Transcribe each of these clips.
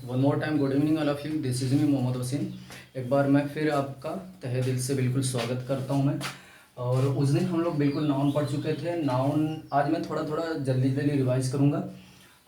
One more time good evening all of you. This is me Mohammad Waseem. एक बार मैं फिर आपका तहे दिल से बिल्कुल स्वागत करता हूं मैं। और उस दिन हम लोग बिल्कुल नाउन पढ़ चुके थे। नाउन आज मैं थोड़ा थोड़ा जल्दी जल्दी रिवाइज करूंगा।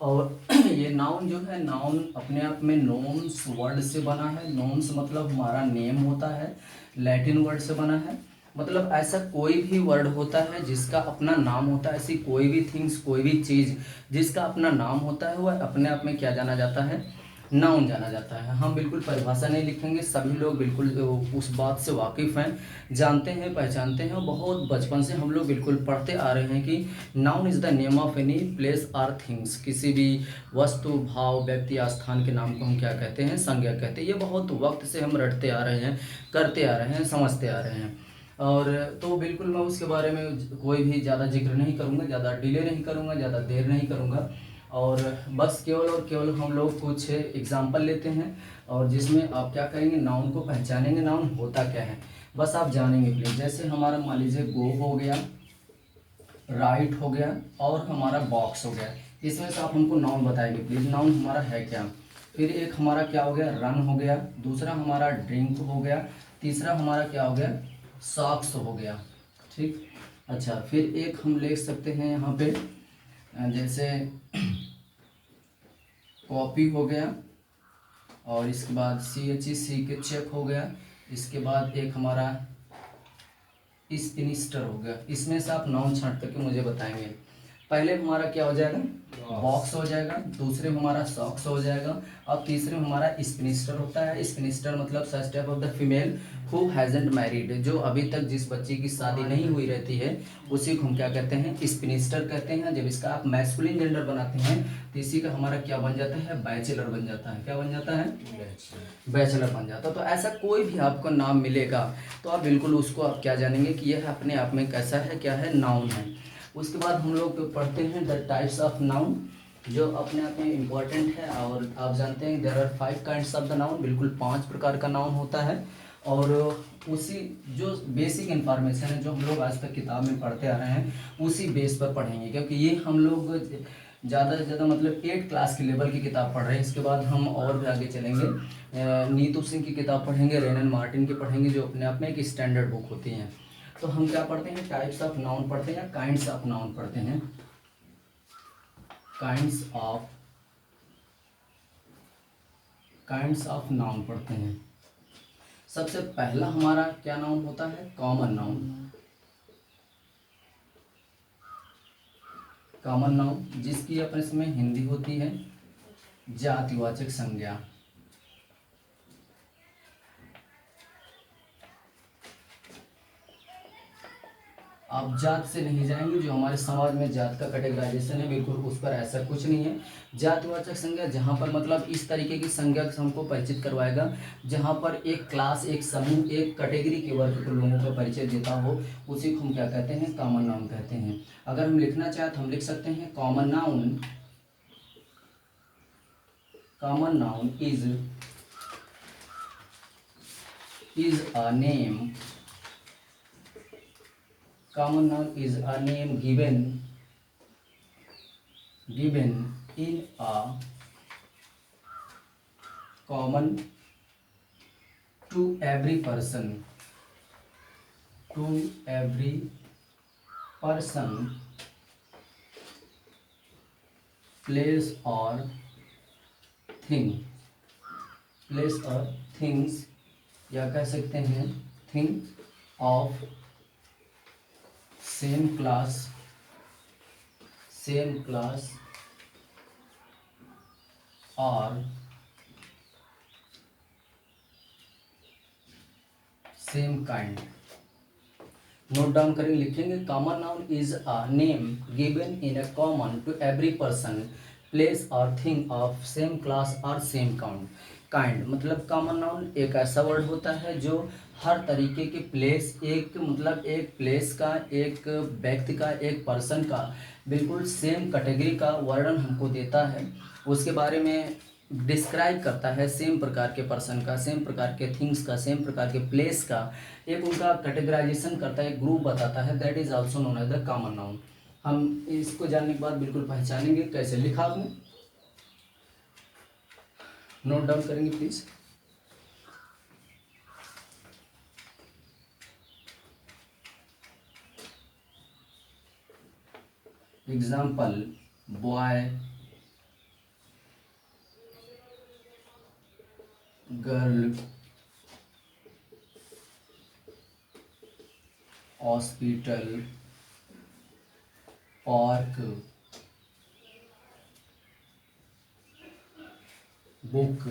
और ये नाउन जो है, नाउन अपने आप में नोम्स वर्ड से बना है। नोम्स मतलब हमारा नेम होता है, लैटिन वर्ड से बना है। मतलब ऐसा कोई भी वर्ड होता है जिसका अपना नाम होता है। ऐसी कोई भी थिंग्स, कोई भी चीज़ जिसका अपना नाम होता है, वह अपने आप में क्या जाना जाता है? नाउन जाना जाता है। हम बिल्कुल परिभाषा नहीं लिखेंगे, सभी लोग बिल्कुल उस बात से वाकिफ़ हैं, जानते हैं, पहचानते हैं। बहुत बचपन से हम लोग बिल्कुल पढ़ते आ रहे हैं कि noun is the name of any place or things. किसी भी वस्तु, भाव, व्यक्ति या स्थान के नाम को हम क्या कहते हैं? संज्ञा कहते हैं। ये बहुत वक्त से हम रटते आ रहे हैं, करते आ रहे हैं, समझते आ रहे हैं। और तो बिल्कुल मैं उसके बारे में कोई भी ज़्यादा जिक्र नहीं करूँगा, ज़्यादा डिले नहीं करूँगा, ज़्यादा देर नहीं करूँगा। और बस केवल और केवल हम लोग कुछ एग्जाम्पल लेते हैं और जिसमें आप क्या करेंगे? नाउन को पहचानेंगे, नाउन होता क्या है बस आप जानेंगे प्लीज़। जैसे हमारा मान लीजिए गो हो गया, राइट हो गया और हमारा बॉक्स हो गया। इसमें से आप हमको नाउन बताएंगे प्लीज़, नाउन हमारा है क्या? फिर एक हमारा क्या हो गया? रन हो गया। दूसरा हमारा ड्रिंक हो गया। तीसरा हमारा क्या हो गया? सॉक्स हो गया। ठीक। अच्छा, फिर एक हम ले सकते हैं यहाँ पे, जैसे कॉपी हो गया और इसके बाद सी के चेक हो गया। इसके बाद एक हमारा स्पिनिस्टर हो गया। इसमें से आप नाउन छांट करके मुझे बताएंगे। पहले हमारा क्या हो जाएगा? बॉक्स हो जाएगा। दूसरे में हमारा सॉक्स हो जाएगा और तीसरे में हमारा स्पिनिस्टर होता है। स्पिनिस्टर मतलब सच type of the female who hasn't married, जो अभी तक जिस बच्ची की शादी नहीं हुई रहती है उसी को हम क्या कहते हैं? स्पिनिस्टर कहते हैं। जब इसका आप मैस्कुलिन जेंडर बनाते हैं तो इसी का हमारा क्या बन जाता है? बैचलर बन जाता है। क्या बन जाता है? बैचलर बन जाता है। तो ऐसा कोई भी आपको नाम मिलेगा तो आप बिल्कुल उसको आप क्या जानेंगे कि यह अपने आप में कैसा है? क्या है? नाउन है। उसके बाद हम लोग पढ़ते हैं द टाइप्स ऑफ नाउन, जो अपने आप में इम्पॉर्टेंट है। और आप जानते हैं there are 5 kinds of the noun. बिल्कुल 5 प्रकार का नाउन होता है। और उसी जो बेसिक इन्फॉर्मेशन है जो हम लोग आज तक किताब में पढ़ते आ रहे हैं उसी बेस पर पढ़ेंगे, क्योंकि ये हम लोग ज़्यादा से ज़्यादा मतलब 8 क्लास के लेवल की किताब पढ़ रहे हैं। इसके बाद हम और भी आगे चलेंगे, नीतू सिंह की किताब पढ़ेंगे, रेनन मार्टिन की पढ़ेंगे, जो अपने आप में एक स्टैंडर्ड बुक होती हैं। तो हम क्या पढ़ते हैं? टाइप्स ऑफ नाउन पढ़ते हैं या काइंड्स ऑफ नाउन पढ़ते हैं? काइंड्स ऑफ नाउन पढ़ते हैं। सबसे पहला हमारा क्या नाउन होता है? Common noun. कॉमन नाउन जिसकी अपने इसमें हिंदी होती है जातिवाचक संज्ञा। आप जात से नहीं जाएंगे, जो हमारे समाज में जात का कैटेगराइजेशन है बिल्कुल उस पर ऐसा कुछ नहीं है। जातिवाचक संज्ञा जहाँ पर मतलब इस तरीके की संज्ञा से हमको परिचित करवाएगा जहाँ पर एक क्लास, एक समूह, एक कैटेगरी के वर्ग के लोगों का परिचय देता हो, उसी को हम क्या कहते हैं? कॉमन नाउन कहते हैं। अगर हम लिखना चाहें तो हम लिख सकते हैं common noun. Common noun is a name. Common noun is a name given in a common to every person, place or things, या कह सकते हैं thing of सेम क्लास और सेम काइंड। नोट डाउन करेंगे, लिखेंगे common noun is a name given in a common to every person, place और thing of same class और same kind. मतलब कॉमन नाउन एक ऐसा वर्ड होता है जो हर तरीके के प्लेस, एक मतलब एक प्लेस का, एक व्यक्ति का, एक पर्सन का बिल्कुल सेम कैटेगरी का वर्णन हमको देता है, उसके बारे में डिस्क्राइब करता है। सेम प्रकार के पर्सन का, सेम प्रकार के थिंग्स का, सेम प्रकार के प्लेस का एक उनका कैटेगराइजेशन करता है, ग्रुप बताता है। That is also known as the common noun. हम इसको जानने के बाद बिल्कुल पहचानेंगे कैसे। लिखा आपने नोट डाउन करेंगे please. Example, boy, girl, hospital, park, book,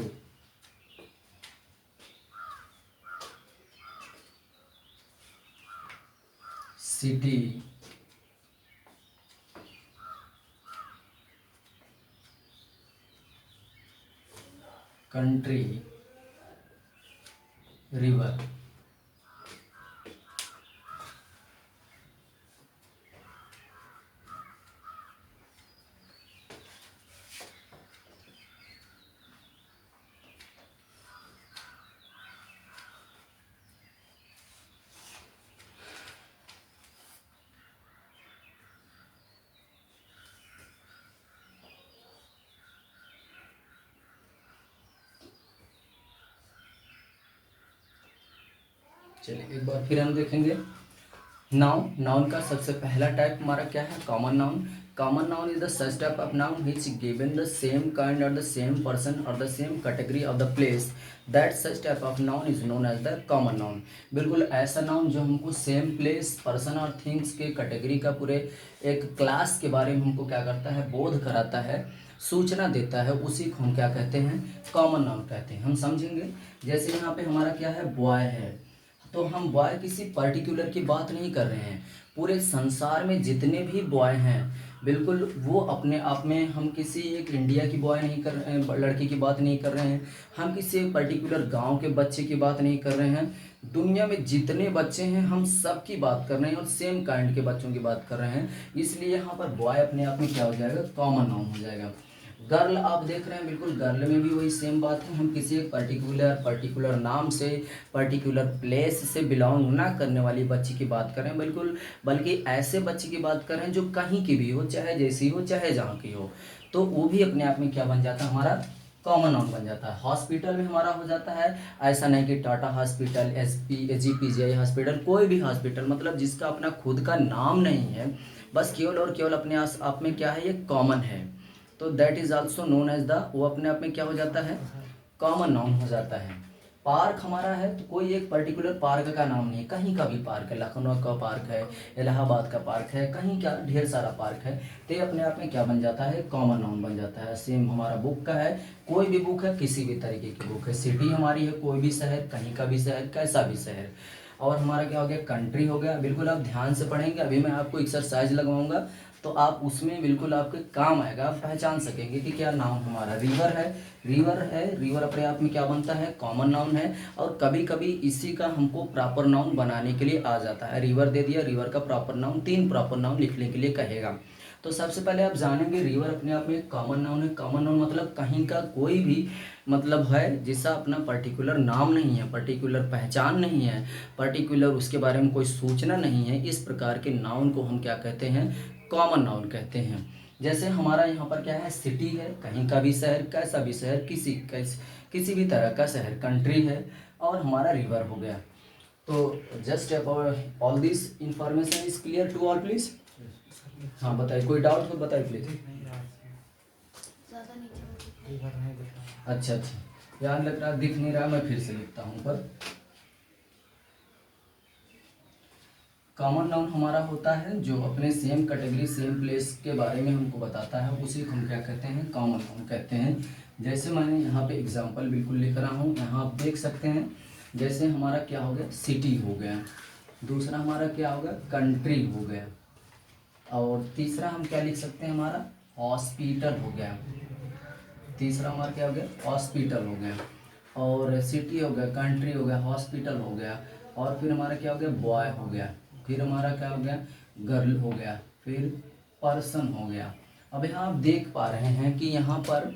city, country, river. चलिए एक बार फिर हम देखेंगे। नाउन, नाउन का सबसे पहला टाइप हमारा क्या है? Common noun. Common noun is the such type of noun which given the same kind और द सेम पर्सन और the same category of the place, that such type of noun is known as the common noun. बिल्कुल ऐसा noun जो हमको same place, person और things के category का पूरे एक क्लास के बारे में हमको क्या करता है? बोध कराता है, सूचना देता है, उसी को हम क्या कहते हैं? कॉमन नाउन कहते हैं। हम समझेंगे। जैसे यहाँ पे हमारा क्या है? बॉय है, तो हम बॉय किसी पर्टिकुलर की बात नहीं कर रहे हैं। पूरे संसार में जितने भी बॉय हैं, बिल्कुल वो अपने आप में, हम किसी एक इंडिया की बॉय नहीं कर रहे हैं, लड़की की बात नहीं कर रहे हैं, हम किसी एक पर्टिकुलर गांव के बच्चे की बात नहीं कर रहे हैं। दुनिया में जितने बच्चे हैं हम सब की बात कर रहे हैं और सेम काइंड के बच्चों की बात कर रहे हैं। इसलिए यहाँ पर बॉय अपने आप में क्या हो जाएगा? कॉमन नाउन हो जाएगा। गर्ल आप देख रहे हैं, बिल्कुल गर्ल में भी वही सेम बात है। हम किसी एक पर्टिकुलर नाम से, पर्टिकुलर प्लेस से बिलोंग ना करने वाली बच्ची की बात करें, बिल्कुल, बल्कि ऐसे बच्ची की बात करें जो कहीं की भी हो, चाहे जैसी हो, चाहे जहाँ की हो, तो वो भी अपने आप में क्या बन जाता है? हमारा कॉमन नाउन बन जाता है। हॉस्पिटल में हमारा हो जाता है, ऐसा नहीं कि टाटा हॉस्पिटल, GPGI हॉस्पिटल, कोई भी हॉस्पिटल, मतलब जिसका अपना खुद का नाम नहीं है, बस केवल और केवल अपने आप में क्या है? ये कॉमन है, तो that is also known as the, वो अपने आप में क्या हो जाता है? कॉमन नाउन हो जाता है। पार्क हमारा है, तो कोई एक पर्टिकुलर पार्क का नाम नहीं है, कहीं का भी पार्क है, लखनऊ का पार्क है, इलाहाबाद का पार्क है, कहीं का ढेर सारा पार्क है, तो ये अपने आप में क्या बन जाता है? कॉमन नाउन बन जाता है। सेम हमारा बुक का है, कोई भी बुक है, किसी भी तरीके की बुक है। सिटी हमारी है, कोई भी शहर, कहीं का भी शहर, कैसा भी शहर। और हमारा क्या हो गया? कंट्री हो गया। बिल्कुल आप ध्यान से पढ़ेंगे, अभी मैं आपको एक्सरसाइज लगवाऊंगा, तो आप उसमें बिल्कुल आपके काम आएगा, आप पहचान सकेंगे कि क्या नाउन हमारा। रिवर है, रिवर है, रिवर अपने आप में क्या बनता है? कॉमन नाउन है। और कभी कभी इसी का हमको प्रॉपर नाउन बनाने के लिए आ जाता है। रिवर दे दिया, रिवर का प्रॉपर नाउन, 3 प्रॉपर नाउन लिखने के लिए कहेगा। तो सबसे पहले आप जानेंगे रिवर अपने आप में एक कॉमन नाउन है। कॉमन नाउन मतलब कहीं का कोई भी, मतलब है जिसका अपना पर्टिकुलर नाम नहीं है, पर्टिकुलर पहचान नहीं है, पर्टिकुलर उसके बारे में कोई सूचना नहीं है, इस प्रकार के नाउन को हम क्या कहते हैं? कॉमन नाउन कहते हैं। जैसे हमारा यहाँ पर क्या है? सिटी है, कहीं का भी शहर, कैसा भी शहर, किसी भी तरह का शहर। कंट्री है, और हमारा रिवर हो गया। तो just about all this information is clear to all please. हाँ बताइए, कोई डाउट हो बताइए प्लीज। अच्छा अच्छा, याद लग रहा, दिख नहीं रहा, मैं फिर से लिखता हूँ पर। कॉमन नाउन हमारा होता है जो अपने सेम कैटेगरी, सेम प्लेस के बारे में हमको बताता है, उसी को हम क्या कहते हैं? कॉमन नाउन कहते हैं। जैसे मैंने यहाँ पे एग्जांपल बिल्कुल लिख रहा हूँ, यहाँ आप देख सकते हैं। जैसे हमारा क्या हो गया? सिटी हो गया, दूसरा हमारा क्या होगा? कंट्री हो गया, और तीसरा हम क्या लिख सकते हैं? हमारा हॉस्पिटल हो गया। तीसरा हमारा क्या हो गया? हॉस्पिटल हो गया। और सिटी हो गया, कंट्री हो गया, हॉस्पिटल हो गया, और फिर हमारा क्या हो गया? बॉय हो गया, फिर हमारा क्या हो गया? गर्ल हो गया, फिर पर्सन हो गया। अब यहाँ आप देख पा रहे हैं कि यहाँ पर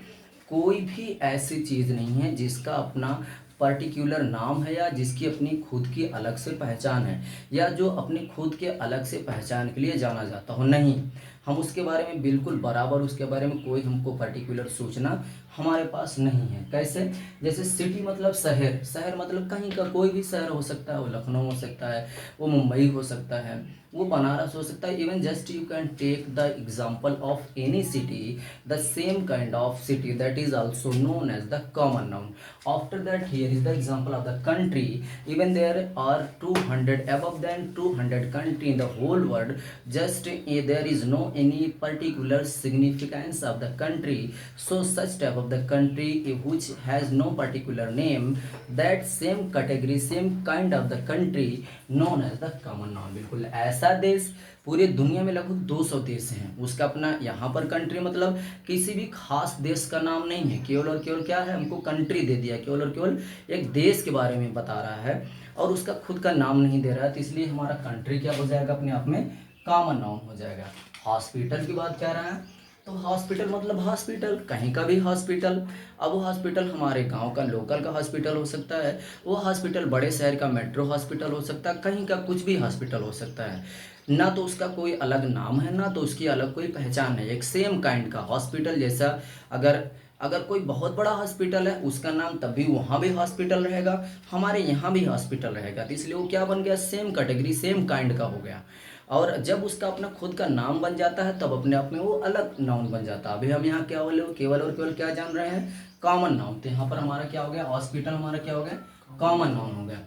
कोई भी ऐसी चीज़ नहीं है जिसका अपना पर्टिकुलर नाम है, या जिसकी अपनी खुद की अलग से पहचान है, या जो अपनी खुद के अलग से पहचान के लिए जाना जाता हो। नहीं, हम उसके बारे में बिल्कुल बराबर, उसके बारे में कोई हमको पर्टिकुलर सूचना हमारे पास नहीं है। कैसे? जैसे सिटी मतलब शहर, शहर मतलब कहीं का कोई भी शहर हो सकता है, वो लखनऊ हो सकता है, वो मुंबई हो सकता है, वो बनारस हो सकता है। Even just you can take the example of any city, the same kind of city that is also known as the common noun. After that here is the example of the country, even there are 200 above than 200 country in the whole world, just there is no any particular significance of the country, so such type of the country which has no particular name, that same category, same kind of the country known as the common noun। बिल्कुल ऐसा देश, पूरे दुनिया में लगभग 200 देश हैं, उसका अपना यहाँ पर कंट्री मतलब किसी भी खास देश का नाम नहीं है, केवल और केवल क्या है, हमको कंट्री दे दिया, केवल और केवल एक देश के बारे में बता रहा है और उसका खुद का नाम नहीं दे रहा है, तो इसलिए हमारा कंट्री क्या हो जाएगा, अपने आप में कॉमन नाउन हो जाएगा। हॉस्पिटल की बात कह रहा है, तो हॉस्पिटल मतलब हॉस्पिटल, कहीं का भी हॉस्पिटल। अब वो हॉस्पिटल हमारे गांव का लोकल का हॉस्पिटल हो सकता है, वो हॉस्पिटल बड़े शहर का मेट्रो हॉस्पिटल हो सकता है, कहीं का कुछ भी हॉस्पिटल हो सकता है। ना तो उसका कोई अलग नाम है, ना तो उसकी अलग कोई पहचान है, एक सेम काइंड का हॉस्पिटल जैसा। अगर अगर कोई बहुत बड़ा हॉस्पिटल है उसका नाम तब भी वहाँ भी हॉस्पिटल रहेगा, हमारे यहाँ भी हॉस्पिटल रहेगा, तो इसलिए वो क्या बन गया, सेम कैटेगरी सेम काइंड का हो गया। और जब उसका अपना खुद का नाम बन जाता है तब अपने आप में वो अलग नाउन बन जाता है। अभी हम यहाँ क्या बोले, केवल और केवल क्या जान रहे हैं, कॉमन नाउन। तो यहाँ पर हमारा क्या हो गया, हॉस्पिटल हमारा क्या हो गया, कॉमन नाउन हो गया।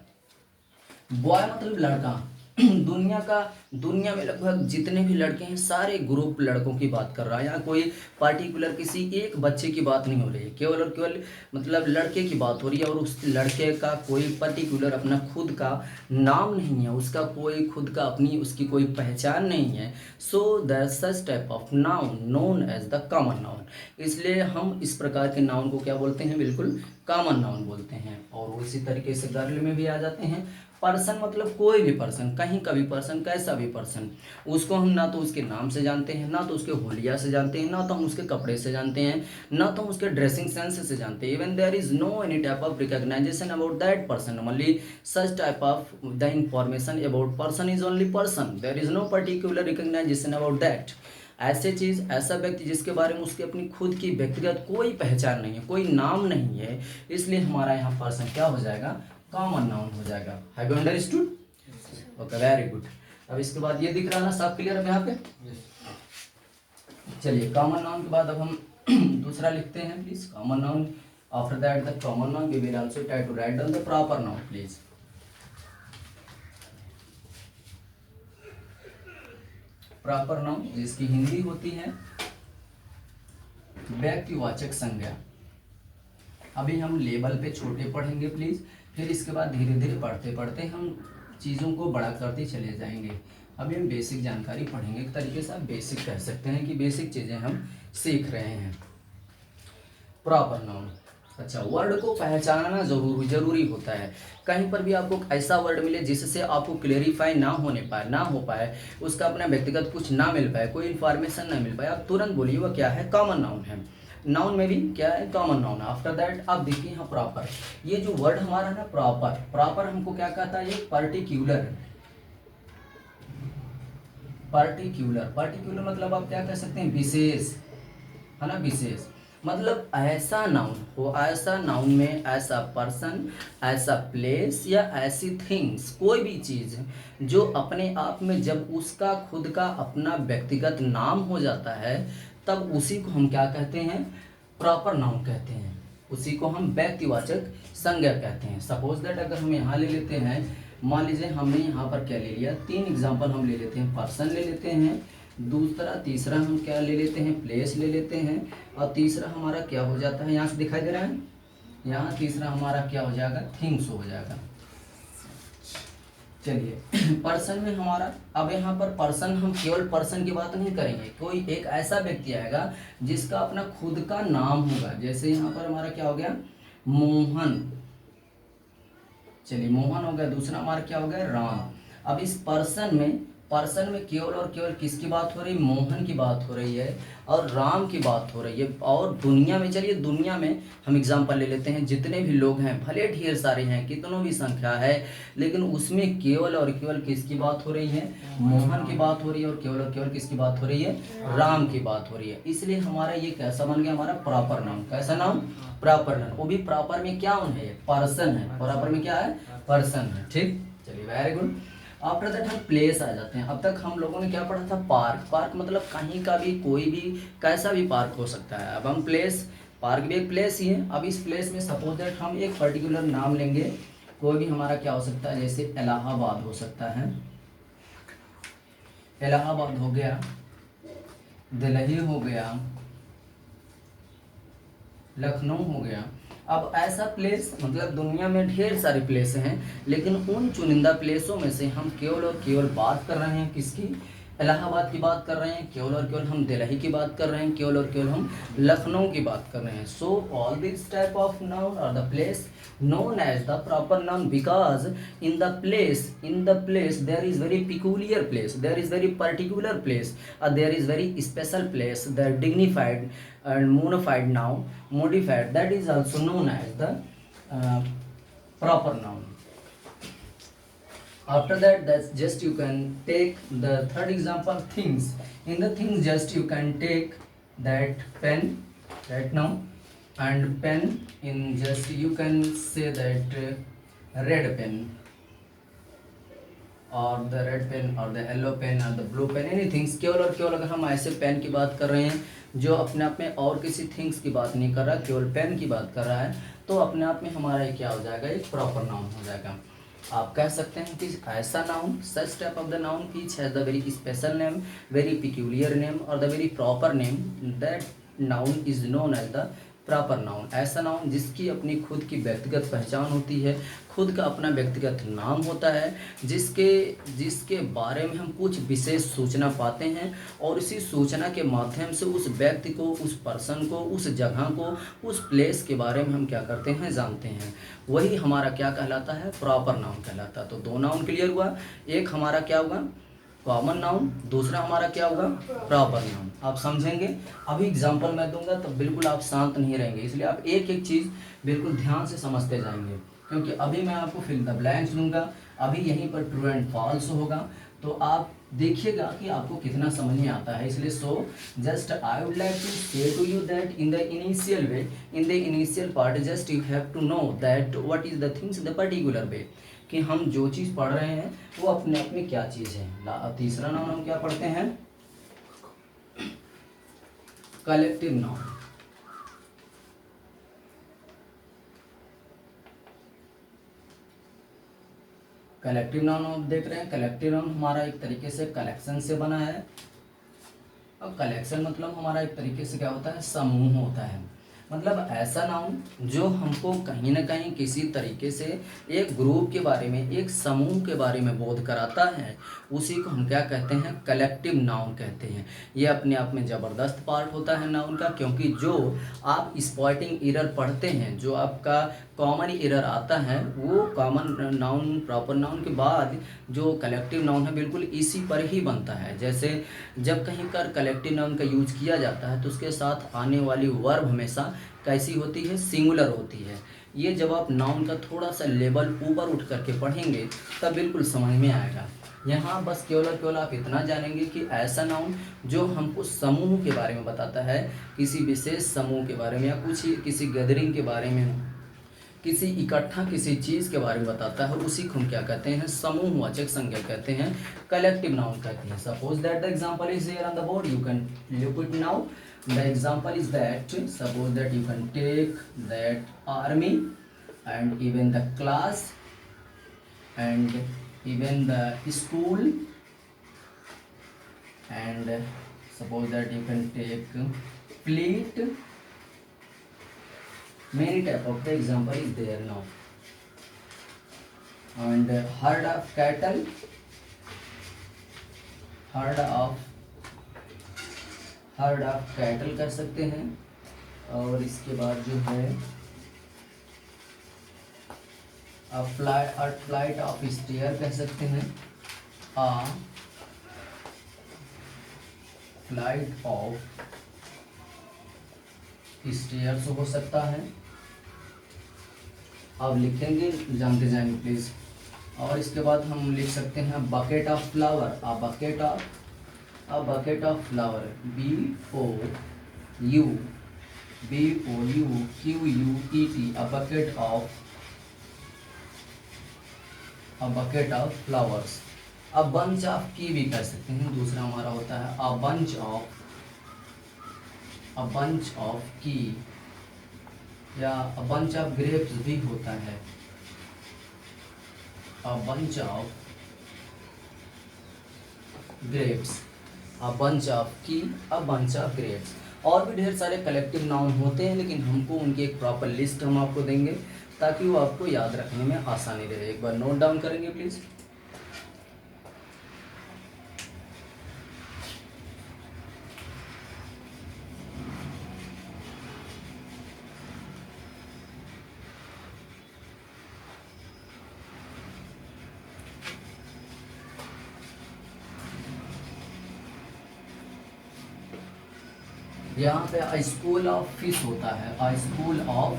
बॉय मतलब लड़का। दुनिया में लगभग जितने भी लड़के हैं सारे ग्रुप लड़कों की बात कर रहा है, यहाँ कोई पार्टिकुलर किसी एक बच्चे की बात नहीं हो रही है, केवल और केवल मतलब लड़के की बात हो रही है। और उस लड़के का कोई पर्टिकुलर अपना खुद का नाम नहीं है, उसका कोई खुद का अपनी उसकी कोई पहचान नहीं है। So the such type of noun known as the common noun. इसलिए हम इस प्रकार के नाउन को क्या बोलते हैं, बिल्कुल कॉमन नाउन बोलते हैं। और इसी तरीके से गर्ल में भी आ जाते हैं। पर्सन मतलब कोई भी पर्सन, कहीं का भी पर्सन, कैसा भी पर्सन, उसको हम ना तो उसके नाम से जानते हैं, ना तो उसके होलिया से जानते हैं, ना तो हम उसके कपड़े से जानते हैं, ना तो हम उसके ड्रेसिंग सेंस से जानते हैं। Even there is no any type of recognisation about that person, only such type of the information about person is only person, there is no particular recognisation about that. ऐसे चीज़, ऐसा व्यक्ति जिसके बारे में उसकी अपनी खुद की व्यक्तिगत कोई पहचान नहीं है, कोई नाम नहीं है, इसलिए हमारा यहाँ पर्सन क्या हो जाएगा, कॉमन नाउन हो जाएगा। Have you understood? Okay, very good. अब इसके बाद ये दिख रहा है ना, सब क्लियर है यहाँ पे? चलिए, कॉमन नाउन के बाद अब हम दूसरा लिखते हैं please, common noun. After that the common noun we will also try to write down the proper noun please. Proper noun जिसकी हिंदी होती है व्यक्तिवाचक संज्ञा। अभी हम लेवल पे छोटे पढ़ेंगे प्लीज, फिर इसके बाद धीरे धीरे पढ़ते पढ़ते हम चीज़ों को बड़ा करते चले जाएंगे। अभी हम बेसिक जानकारी पढ़ेंगे, एक तरीके से आप बेसिक कह सकते हैं कि बेसिक चीज़ें हम सीख रहे हैं। प्रॉपर नाउन, अच्छा, वर्ड को पहचानना जरूरी होता है। कहीं पर भी आपको ऐसा वर्ड मिले जिससे आपको क्लेरिफाई ना हो पाए, उसका अपना व्यक्तिगत कुछ ना मिल पाए, कोई इन्फॉर्मेशन ना मिल पाए, आप तुरंत बोलिए वह क्या है, कॉमन नाउन है। नाउन में भी क्या है, कॉमन नाउन। आफ्टर दैट आप देखिए यहाँ प्रॉपर, ये जो वर्ड हमारा है ना प्रॉपर हमको क्या कहता है, ये पर्टिक्यूलर मतलब आप क्या कह सकते हैं, विशेष, है ना, विशेष मतलब ऐसा नाउन हो, ऐसा नाउन में ऐसा पर्सन, ऐसा प्लेस या ऐसी थिंग्स, कोई भी चीज़ जो अपने आप में जब उसका खुद का अपना व्यक्तिगत नाम हो जाता है तब उसी को हम क्या कहते हैं, प्रॉपर नाउन कहते हैं, उसी को हम व्यक्तिवाचक संज्ञा कहते हैं। सपोज दैट अगर हम यहाँ ले लेते हैं, मान लीजिए हमने यहाँ पर क्या ले लिया, 3 एग्जाम्पल हम ले लेते हैं, पर्सन ले लेते हैं, तीसरा हम क्या ले लेते हैं, प्लेस ले लेते हैं, और तीसरा हमारा क्या हो जाता है, यहाँ से दिखाई दे रहा है, यहाँ तीसरा हमारा क्या हो जाएगा, थिंग्स हो जाएगा। चलिए, पर्सन में हमारा, अब यहाँ पर पर्सन, हम केवल पर्सन की बात नहीं करेंगे, कोई एक ऐसा व्यक्ति आएगा जिसका अपना खुद का नाम होगा। जैसे यहाँ पर हमारा क्या हो गया, मोहन, चलिए मोहन हो गया, दूसरा हमारा क्या हो गया, राम। अब इस पर्सन में पर्सन में केवल और केवल किसकी बात हो रही है? मोहन की बात हो रही है और राम की बात हो रही है। और दुनिया में, चलिए दुनिया में हम एग्जांपल ले लेते हैं, जितने भी लोग हैं भले ढेर सारे हैं, कितनों भी संख्या है, लेकिन उसमें केवल और केवल किसकी बात हो रही है? मोहन की बात हो रही है। और केवल किसकी बात हो रही है? राम की बात हो रही है। इसलिए हमारा ये कैसा बन गया? हमारा प्रॉपर नाउन। कैसा नाउन? Proper noun. वो भी प्रॉपर में क्या है? पर्सन है। प्रॉपर में क्या है? पर्सन है। ठीक, चलिए वेरी गुड। आफ्टर दैट हम प्लेस आ जाते हैं। अब तक हम लोगों ने क्या पढ़ा था? पार्क। पार्क मतलब कहीं का भी, कोई भी, कैसा भी पार्क हो सकता है। अब हम प्लेस, पार्क भी एक प्लेस ही है। अब इस प्लेस में सपोज दैट हम एक पर्टिकुलर नाम लेंगे, कोई भी हमारा क्या हो सकता है? जैसे इलाहाबाद हो सकता है, इलाहाबाद हो गया, दिल्ली हो गया, लखनऊ हो गया। अब ऐसा प्लेस मतलब दुनिया में ढेर सारे प्लेस हैं, लेकिन उन चुनिंदा प्लेसों में से हम केवल और केवल बात कर रहे हैं किसकी? इलाहाबाद की बात कर रहे हैं। केवल और केवल हम दिल्ली की बात कर रहे हैं। केवल और केवल हम लखनऊ की बात कर रहे हैं। So all this type of noun are the place known as the proper noun, because in the place there is very peculiar place, there is very particular place, there is very special place, the dignified and modified, that is also known as the proper noun. After that, that's just you can take the third example, things. In the things, just you can take that pen right now, and pen in just you can say that red pen, or the red pen, or the yellow pen, or the blue pen, anything. केवल और केवल अगर हम ऐसे pen की बात कर रहे हैं जो अपने आप में और किसी थिंग्स की बात नहीं कर रहा, केवल पेन की बात कर रहा है, तो अपने आप में हमारा क्या हो जाएगा? एक प्रॉपर नाउन हो जाएगा। आप कह सकते हैं कि ऐसा noun, such type of the noun each has the very special name, very peculiar name, और the very proper name, that noun is known as the proper noun. ऐसा नाउन जिसकी अपनी खुद की व्यक्तिगत पहचान होती है, खुद का अपना व्यक्तिगत नाम होता है, जिसके बारे में हम कुछ विशेष सूचना पाते हैं, और इसी सूचना के माध्यम से उस व्यक्ति को, उस पर्सन को, उस जगह को, उस प्लेस के बारे में हम क्या करते हैं? जानते हैं। वही हमारा क्या कहलाता है? प्रॉपर नाउन कहलाता है। तो दो नाउन क्लियर हुआ। एक हमारा क्या होगा? कॉमन नाउन, दूसरा हमारा क्या होगा? Proper noun. आप समझेंगे? अभी एग्जांपल मैं दूंगा तो बिल्कुल आप शांत नहीं रहेंगे, इसलिए आप एक एक चीज़ बिल्कुल ध्यान से समझते जाएंगे, क्योंकि अभी मैं आपको फिल द ब्लैंक्स दूंगा। अभी यहीं पर ट्रू एंड फॉल्स होगा, तो आप देखिएगा कि आपको कितना समझ में आता है। इसलिए so just I would like to say to you that in the initial way, in the initial part, just you have to know that what is the things in the particular way, कि हम जो चीज़ पढ़ रहे हैं वो अपने आप में क्या चीज़ है। तीसरा नाउन हम क्या पढ़ते हैं? Collective noun. कलेक्टिव नाउन आप देख रहे हैं। कलेक्टिव नाउन हमारा एक तरीके से कलेक्शन से बना है। अब कलेक्शन मतलब हमारा एक तरीके से क्या होता है? समूह होता है। मतलब ऐसा नाउन जो हमको कहीं ना कहीं किसी तरीके से एक ग्रुप के बारे में, एक समूह के बारे में बोध कराता है, उसी को हम क्या कहते हैं? कलेक्टिव नाउन कहते हैं। ये अपने आप में ज़बरदस्त पार्ट होता है नाउन का, क्योंकि जो आप स्पॉटिंग एरर पढ़ते हैं, जो आपका कॉमन एरर आता है, वो कॉमन नाउन, प्रॉपर नाउन के बाद जो कलेक्टिव नाउन है बिल्कुल इसी पर ही बनता है। जैसे जब कहीं कर कलेक्टिव नाउन का यूज किया जाता है तो उसके साथ आने वाली वर्ब हमेशा कैसी होती है? सिंगुलर होती है। ये जब आप नाउन का थोड़ा सा लेवल ऊपर उठ करके पढ़ेंगे तब बिल्कुल समझ में आएगा। यहाँ बस केवल और केवल आप इतना जानेंगे कि ऐसा नाउन जो हमको समूह के बारे में बताता है, किसी विशेष समूह के बारे में, या कुछ किसी गैदरिंग के बारे में, किसी इकट्ठा किसी चीज़ के बारे में बताता है, उसी को हम क्या कहते हैं? समूहवाचक संज्ञा कहते हैं, कलेक्टिव नाउन कहते हैं। Suppose that the example is here on the board, you can look it now. The example is that, suppose that you can take that army and even the class and even the school, and suppose that you can take fleet. Many type of the example is there now. And herd of cattle, herd of cattle कर सकते हैं। और इसके बाद जो है flight of stair कह सकते हैं। फ्लाइट ऑफ स्टेयर्स हो सकता है। आप लिखेंगे, जानते जाएंगे प्लीज। और इसके बाद हम लिख सकते हैं bucket of flower, a bucket of flower, BOU QUET, a bucket of flowers. A bunch of की भी कह सकते हैं, दूसरा हमारा होता है अ बंच ऑफ की, या अ बंच ऑफ ग्रेप्स भी होता है, a bunch of grapes, a bunch of की, अ बंच ऑफ ग्रेप्स। और भी ढेर सारे कलेक्टिव नाउन होते हैं, लेकिन हमको उनकी एक प्रॉपर लिस्ट हम आपको देंगे ताकि वो आपको याद रखने में आसानी रहे। एक बार नोट डाउन करेंगे प्लीज। यहाँ पे स्कूल ऑफ फिश होता है, स्कूल ऑफ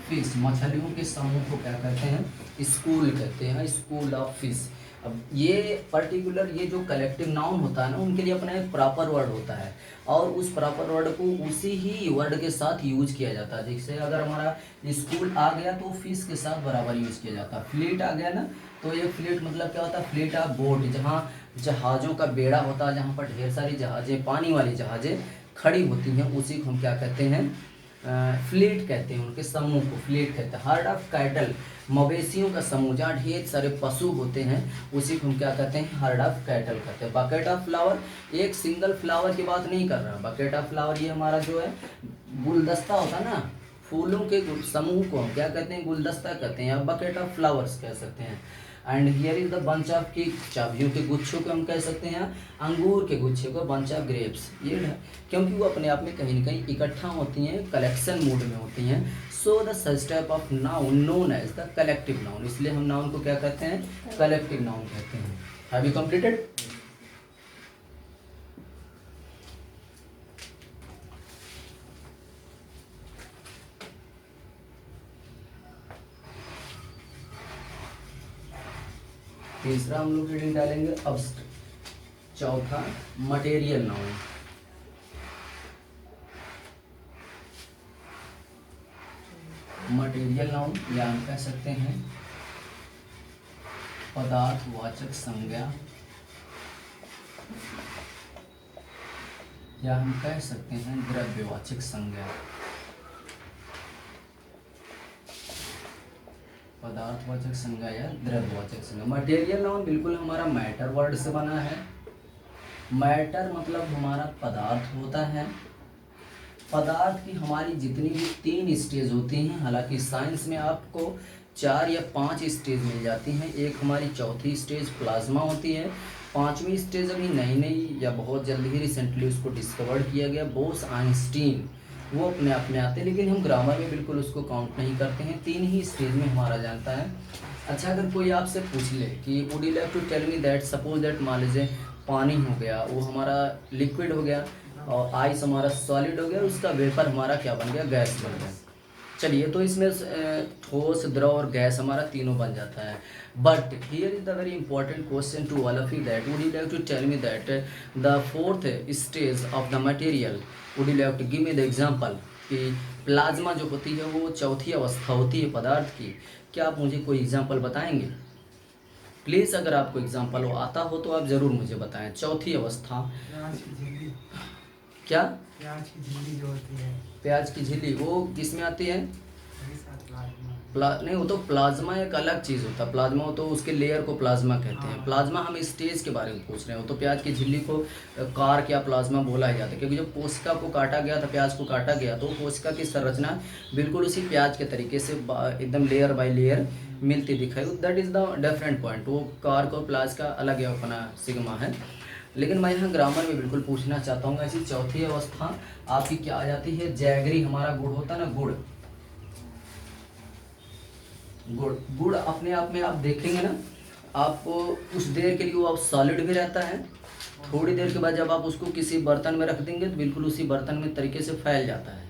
फिश, मछलियों के समूह को क्या कहते हैं, स्कूल कहते हैं, स्कूल ऑफ फिश। अब ये पर्टिकुलर ये जो कलेक्टिव नाउन होता है ना, उनके लिए अपना एक प्रॉपर वर्ड होता है, और उस प्रॉपर वर्ड को उसी ही वर्ड के साथ यूज किया जाता है। जैसे अगर हमारा स्कूल आ गया तो फिश के साथ बराबर यूज किया जाता है। फ्लीट आ गया ना, तो ये फ्लीट मतलब क्या होता है, फ्लीट ऑफ बोट, जहाँ जहाज़ों का बेड़ा होता है, जहाँ पर ढेर सारी जहाज़ें, पानी वाली जहाज़ें खड़ी होती हैं, उसी को हम क्या कहते हैं, फ्लीट कहते हैं। उनके समूह को फ्लीट कहते हैं। हर्ड ऑफ कैटल, मवेशियों का समूह, जहाँ ढेर सारे पशु होते हैं, उसी को हम क्या कहते हैं, हर्ड ऑफ कैटल कहते हैं। बकेट ऑफ फ्लावर, एक सिंगल फ्लावर की बात नहीं कर रहा। बकेट ऑफ फ्लावर ये हमारा जो है गुलदस्ता होता है ना, फूलों के समूह को हम क्या कहते हैं, गुलदस्ता कहते हैं, या बकेट ऑफ फ्लावर्स कह सकते हैं। And here is the bunch of की, चाबियों के गुच्छों को हम कह सकते हैं, अंगूर के गुच्छे को बंच ऑफ ग्रेप्स। ये क्योंकि वो अपने आप में कहीं न कहीं इकट्ठा होती हैं, कलेक्शन मूड में होती हैं। So the such type of noun known as the collective noun, इसलिए हम नाउन को क्या कहते हैं, कलेक्टिव नाउन कहते हैं। Have you completed? तीसरा हम लोग रीडिंग डालेंगे। अब चौथा मटेरियल नाउन। मटेरियल नाउन या हम कह सकते हैं पदार्थवाचक संज्ञा, या हम कह सकते हैं द्रव्यवाचक संज्ञा। पदार्थवाचक संज्ञा या द्रव्यवाचक संज्ञा। मटेरियल नाउन बिल्कुल हमारा मैटर वर्ड से बना है। मैटर मतलब हमारा पदार्थ होता है। पदार्थ की हमारी जितनी भी 3 स्टेज होती हैं, हालांकि साइंस में आपको 4 या 5 स्टेज मिल जाती हैं। एक हमारी चौथी स्टेज प्लाज्मा होती है। 5वीं स्टेज अभी नई नई या बहुत जल्दी ही रिसेंटली उसको डिस्कवर किया गया, बोस आइंस्टीन, वो अपने आप में आते हैं, लेकिन हम ग्रामर में बिल्कुल उसको काउंट नहीं करते हैं। 3 ही स्टेज में हमारा जानता है। अच्छा, अगर कोई आपसे पूछ ले कि would you like to tell me that, suppose that मान लीजिए पानी हो गया, वो हमारा लिक्विड हो गया, और आइस हमारा सॉलिड हो गया, उसका वेपर हमारा क्या बन गया, गैस बन गया। चलिए, तो इसमें ठोस, द्रव और गैस हमारा तीनों बन जाता है। But here is the very important question to all of you, that would you like to tell me that the 4th stage of the material, would you like to give me the example, कि plasma जो होती है वो चौथी अवस्था होती है पदार्थ की। क्या आप मुझे कोई एग्जांपल बताएंगे प्लीज़? अगर आपको एग्जांपल वो आता हो तो आप ज़रूर मुझे बताएं। चौथी अवस्था क्या? प्याज की झिल्ली जो होती है। प्याज की झिल्ली वो किस में आती है? नहीं, वो तो प्लाज्मा एक अलग चीज़ होता है। प्लाज्मा हो तो उसके लेयर को प्लाज्मा कहते हैं। प्लाज्मा हम स्टेज के बारे में पूछ रहे हो, तो प्याज की झिल्ली को कार्क या प्लाज्मा बोला ही जाता है, क्योंकि जब कोशिका को काटा गया था, प्याज को काटा गया, तो कोशिका की संरचना बिल्कुल उसी प्याज के तरीके से एकदम लेयर बाय लेयर मिलती दिखाई। That is the different point. वो कार्क और प्लाज का अलग अपना सिग्मा है। लेकिन मैं यहाँ ग्रामर में बिल्कुल पूछना चाहता हूँ, ऐसी चौथी अवस्था आपकी क्या आ जाती है? जैगरी हमारा गुड़ होता है ना, गुड़ गुड़ गुड़ अपने आप में आप देखेंगे ना, आपको कुछ देर के लिए वो आप सॉलिड भी रहता है, थोड़ी देर के बाद जब आप उसको किसी बर्तन में रख देंगे तो बिल्कुल उसी बर्तन में तरीके से फैल जाता है,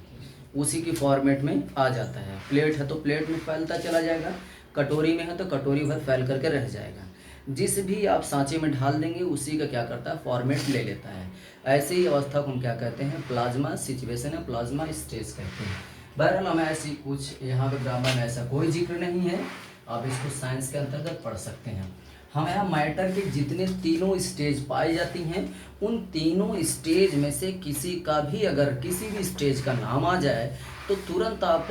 उसी की फॉर्मेट में आ जाता है। प्लेट है तो प्लेट में फैलता चला जाएगा, कटोरी में है तो कटोरी भर फैल करके रह जाएगा। जिस भी आप सांचे में ढाल देंगे उसी का क्या करता है, फॉर्मेट ले लेता है। ऐसे ही अवस्था को हम क्या कहते हैं, प्लाज्मा सिचुएशन है, प्लाज्मा स्टेज कहते हैं। बहरहाल हमें ऐसी कुछ यहाँ पे ग्रामर में ऐसा कोई जिक्र नहीं है, आप इसको साइंस के अंतर्गत पढ़ सकते हैं। हम यहाँ मैटर के जितने तीनों स्टेज पाई जाती हैं, उन तीनों स्टेज में से किसी का भी अगर किसी भी स्टेज का नाम आ जाए तो तुरंत आप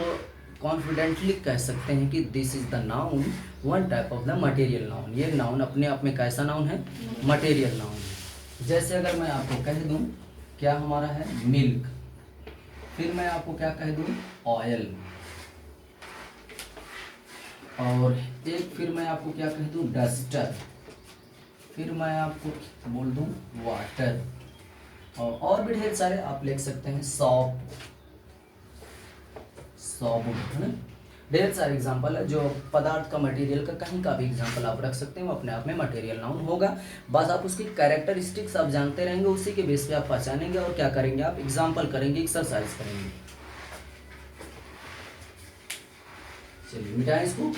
कॉन्फिडेंटली कह सकते हैं कि this is the noun, one type of the material noun. ये नाउन अपने आप में कैसा नाउन है, मटेरियल नाउन है। जैसे अगर मैं आपको कह दूं क्या हमारा है, मिल्क, फिर मैं आपको क्या कह दूं, ऑयल, और एक फिर मैं आपको क्या कह दूं, डस्टर, फिर मैं आपको बोल दूं वाटर, और भी ढेर सारे आप लिख सकते हैं, सॉप, साबुन, है ना। ढेर सारे एग्जाम्पल है जो पदार्थ का, मटेरियल का, कहीं का भी एग्जाम्पल आप रख सकते हैं, वो अपने आप में मटेरियल नाउन होगा। बस आप उसकी कैरेक्टरिस्टिक्स आप जानते रहेंगे, उसी के बेस पे आप पहचानेंगे और क्या करेंगे, आप एग्जाम्पल करेंगे, एक्सरसाइज करेंगे। चलिए मिटाएं इसको।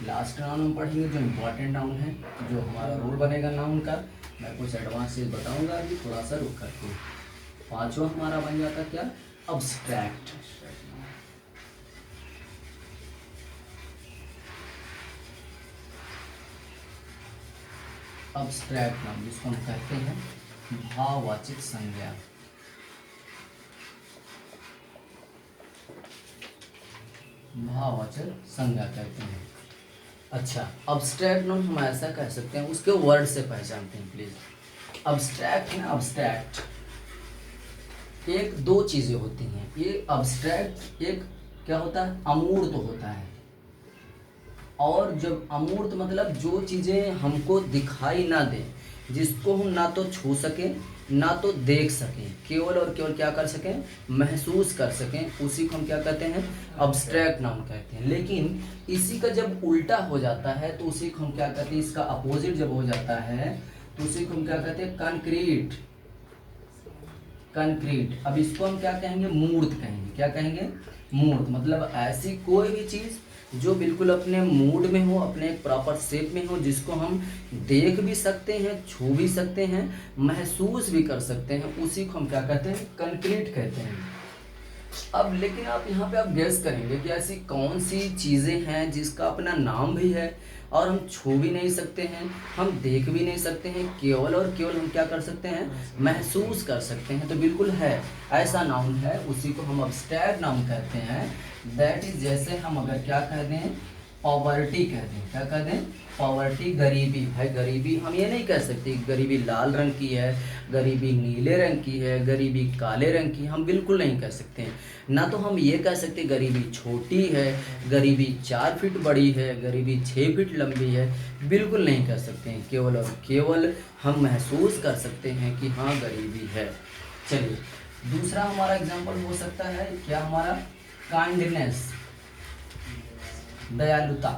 लास्ट नाउन हम पढ़ेंगे जो इम्पोर्टेंट नाउन है, जो हमारा रूल बनेगा नाउन का। मैं कुछ एडवांस चीज बताऊंगा अभी, थोड़ा सा रुक करके। पांचवा हमारा बन जाता क्या, अब्स्ट्रैक्ट। अब्स्ट्रैक्ट नाउन जिसको हम कहते हैं भाववाचक संज्ञा। भाववाचक संज्ञा कहते हैं। अच्छा, अब्स्ट्रैक्ट नाउन हम ऐसा कह सकते हैं, उसके वर्ड से पहचानते हैं प्लीज। अब्स्ट्रैक्ट है, अब्स्ट्रैक्ट एक दो चीजें होती हैं। ये अब्स्ट्रैक्ट एक क्या होता है, अमूर्त होता है, और जब अमूर्त मतलब जो चीजें हमको दिखाई ना दे, जिसको हम ना तो छू सकें ना तो देख सकें, केवल और केवल क्या कर सकें, महसूस कर सकें, उसी को हम क्या कहते हैं, अब्स्ट्रैक्ट नाउन कहते हैं। लेकिन इसी का जब उल्टा हो जाता है तो उसी को हम क्या कहते हैं, इसका अपोजिट जब हो जाता है तो उसी को हम क्या कहते हैं, कंक्रीट। कंक्रीट, अब इसको हम क्या कहेंगे, मूर्त कहेंगे। क्या कहेंगे, मूर्त। मतलब ऐसी कोई भी चीज जो बिल्कुल अपने मूड में हो, अपने एक प्रॉपर शेप में हो, जिसको हम देख भी सकते हैं, छू भी सकते हैं, महसूस भी कर सकते हैं, उसी को हम क्या कहते हैं, कंक्रीट कहते हैं। अब लेकिन आप यहाँ पे आप गेस करेंगे कि ऐसी कौन सी चीज़ें हैं जिसका अपना नाम भी है और हम छू भी नहीं सकते हैं, हम देख भी नहीं सकते हैं, केवल और केवल हम क्या कर सकते हैं, महसूस कर सकते हैं। तो बिल्कुल है, ऐसा नाउन है, उसी को हम अब्स्ट्रैक्ट नाउन कहते हैं। दैट इज, जैसे हम अगर क्या कह दें, पॉवर्टी कह दें, क्या कह दें, पॉवर्टी, गरीबी। भाई गरीबी हम ये नहीं कह सकते गरीबी लाल रंग की है, गरीबी नीले रंग की है, गरीबी काले रंग की, हम बिल्कुल नहीं कह सकते हैं। ना तो हम ये कह सकते गरीबी छोटी है, गरीबी 4 फीट बड़ी है, गरीबी 6 फीट लंबी है, बिल्कुल नहीं कह सकते हैं। केवल और केवल हम महसूस कर सकते हैं कि हाँ गरीबी है। चलिए दूसरा हमारा एग्जाम्पल हो सकता है क्या, हमारा काइंडनेस, दयालुता।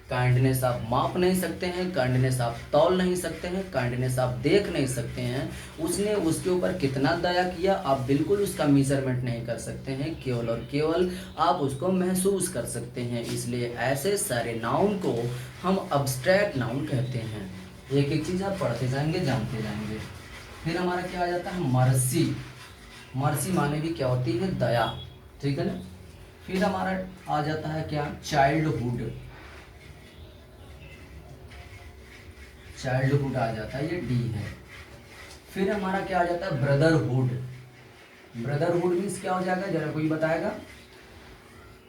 काइंडनेस आप माप नहीं सकते हैं, काइंडनेस आप तौल नहीं सकते हैं, काइंडनेस आप देख नहीं सकते हैं, उसने उसके ऊपर कितना दया किया आप बिल्कुल उसका मेजरमेंट नहीं कर सकते हैं, केवल और केवल आप उसको महसूस कर सकते हैं। इसलिए ऐसे सारे नाउन को हम अब्स्ट्रैक्ट नाउन कहते हैं। एक एक चीज़ आप पढ़ते जाएंगे, जानते जाएंगे। फिर हमारा क्या आ जाता है, मर्सी। मर्सी माने भी क्या होती है, दया, ठीक है ना। फिर हमारा आ जाता है क्या, चाइल्डहुड। चाइल्डहुड आ जाता है, ये डी है। फिर हमारा क्या आ जाता है, ब्रदरहुड। ब्रदरहुड मीन्स क्या हो जाएगा, जरा कोई बताएगा।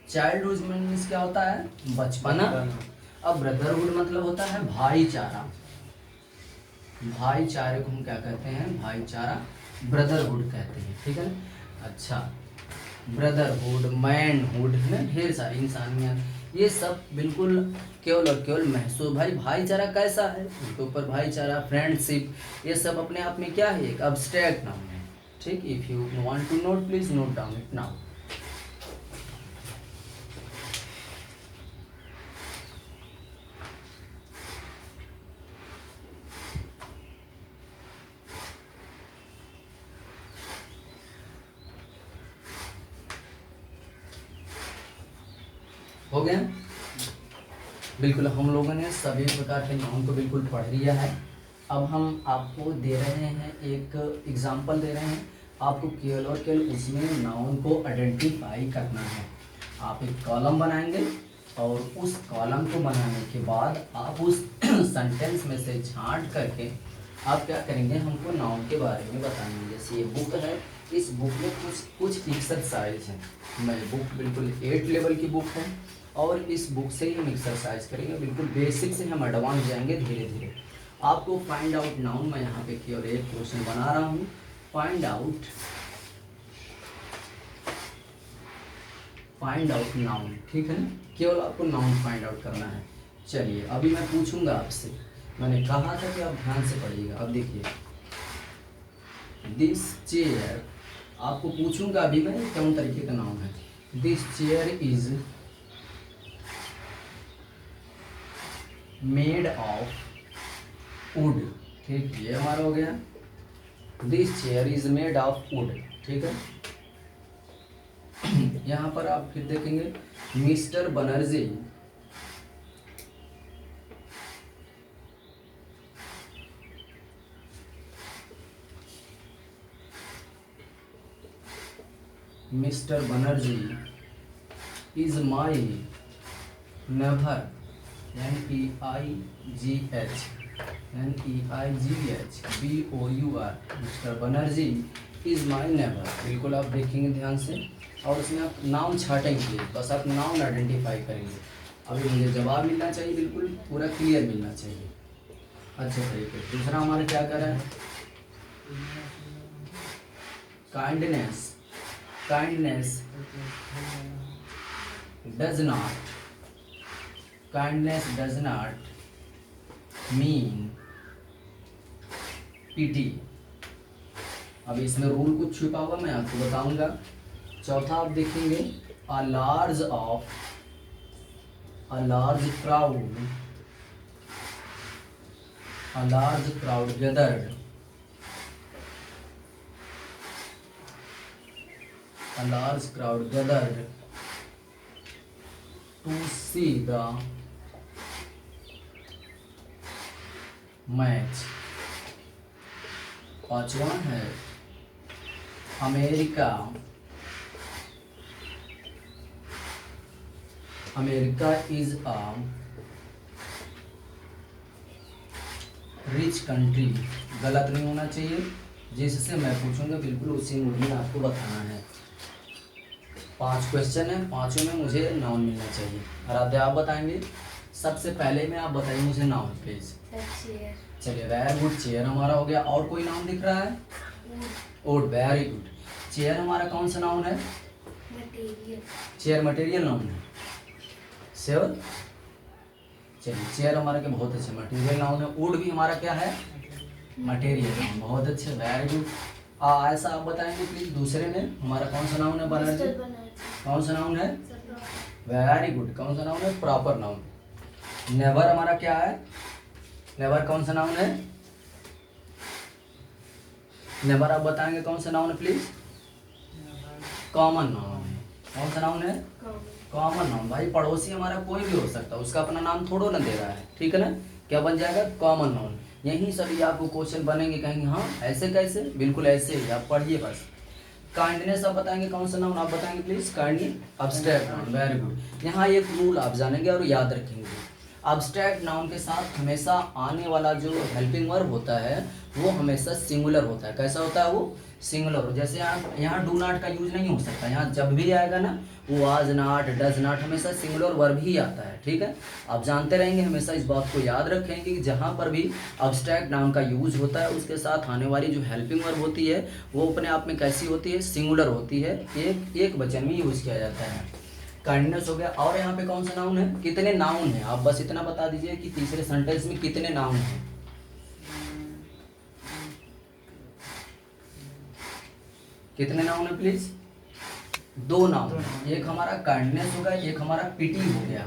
चाइल्डहुड मीन्स क्या होता है, बचपना। अब ब्रदरहुड मतलब होता है भाईचारा। भाईचारे को हम क्या कहते हैं, भाईचारा, ब्रदरहुड कहते हैं, ठीक है ना। अच्छा, ब्रदरहुड, मैनहुड है ना, ढेर सारी इंसानियत, ये सब बिल्कुल केवल और केवल महसूस। भाई भाईचारा कैसा है, उसके ऊपर भाईचारा, फ्रेंडशिप, ये सब अपने आप में क्या है, एक अब्स्ट्रैक्ट नाउन है। ठीक, if you want to note please note down it now. हो गया। बिल्कुल हम लोगों ने सभी प्रकार के नाउन को बिल्कुल पढ़ लिया है। अब हम आपको दे रहे हैं एक एग्जांपल दे रहे हैं, आपको केवल और केवल उसमें नाउन को आइडेंटिफाई करना है। आप एक कॉलम बनाएंगे और उस कॉलम को बनाने के बाद आप उस सेंटेंस में से छांट करके आप क्या करेंगे, हमको नाउन के बारे में बताएंगे। जैसे ये बुक है, इस बुक में कुछ एक्सरसाइज हैं। मैं बुक बिल्कुल 8 लेवल की बुक है और इस बुक से ही हम एक्सरसाइज करेंगे। बिल्कुल बेसिक से हम एडवांस जाएंगे धीरे धीरे। आपको फाइंड आउट नाउन, मैं यहाँ पे केवल एक क्वेश्चन बना रहा हूँ, फाइंड आउट नाउन, ठीक है ना। केवल आपको नाउन फाइंड आउट करना है। चलिए अभी मैं पूछूंगा आपसे, मैंने कहा था कि आप ध्यान से पढ़िएगा। अब देखिए दिस चेयर, आपको पूछूंगा अभी मैं कौन तरीके का नाउन है। This chair is made of would, ठीक, ये हमारा हो गया। This chair is made of would, ठीक है। यहाँ पर आप फिर देखेंगे mister Banerjee mister Banerjee is my never, NEIGHBOUR, mister Banerjee is my never. बिल्कुल आप देखेंगे ध्यान से और उसमें आप नाउन छाटेंगे, बस आप नाउन आइडेंटिफाई करेंगे। अभी मुझे जवाब मिलना चाहिए, बिल्कुल पूरा क्लियर मिलना चाहिए अच्छे तरीके। दूसरा हमारा क्या कर रहा है, kindness does not mean PT. अब इसमें रूल कुछ छुपा हुआ मैं आपको बताऊंगा। चौथा आप देखेंगे a large crowd gathered, to see the match। पांचवा है America is a rich country. गलत नहीं होना चाहिए, जिससे मैं पूछूंगा बिल्कुल उसी मूड में आपको बताना है। 5 क्वेश्चन है, पांचों में मुझे नाउन मिलना चाहिए। आराध्या आप बताएंगे। सबसे पहले में आप बताइए मुझे नाउन प्लीज। चलिए वेरी गुड, चेयर हमारा हो गया। और कोई नाउन दिख रहा है? Would, very good. चेयर हमारा कौन सा नाउन है? मटेरियल। चेयर मटेरियल नाउन है, श्योर। चलिए चेयर हमारा क्या बहुत अच्छे मटेरियल नाउन है। वुड भी हमारा क्या है? मटेरियल नाउन, बहुत अच्छे, वेरी गुड। ऐसा आप बताएंगे प्लीज दूसरे में हमारा कौन सा नाउन है? बनर्जी कौन सा नाउन है? वेरी गुड, कौन सा नाउन है? Proper noun. नेवर हमारा क्या है? नेवर कौन सा नाउन है? नेवर आप बताएंगे कौन सा नाउन है प्लीज? कॉमन नाउन है। कौन सा नाउन है? Common noun. भाई पड़ोसी हमारा कोई भी हो सकता है, उसका अपना नाम थोड़ो ना दे रहा है, ठीक है ना। क्या बन जाएगा? Common noun. यही सभी आपको क्वेश्चन बनेंगे, कहेंगे हाँ ऐसे कैसे, बिल्कुल ऐसे ही, आप पढ़िए बस। काइंडनेस आप बताएंगे कौन सा नाउन? आप बताएंगे please. Kindly abstract noun, very good. यहाँ एक रूल आप जानेंगे और याद रखेंगे। अब्स्ट्रैक्ट नाउन के साथ हमेशा आने वाला जो हेल्पिंग वर्ब होता है वो हमेशा सिंगुलर होता है। कैसा होता है वो? सिंगुलर। जैसे यहाँ डू नॉट का यूज नहीं हो सकता। यहाँ जब भी आएगा ना वो वाज नॉट, डज नॉट, हमेशा सिंगुलर वर्ब ही आता है, ठीक है। आप जानते रहेंगे, हमेशा इस बात को याद रखें कि जहाँ पर भी अब्स्ट्रैक्ट नाउन का यूज होता है उसके साथ आने वाली जो हेल्पिंग वर्ब होती है वो अपने आप में कैसी होती है? सिंगुलर होती है, एक वचन में यूज किया जाता है। काइंडनेस हो गया। और यहाँ पे कौन सा नाउन है? कितने नाउन है? आप बस इतना बता दीजिए कि तीसरे सेंटेंस में कितने नाउन हैं। कितने नाउन है प्लीज? 2 नाउन। एक हमारा काइंडनेस होगा, एक हमारा पिटी हो गया।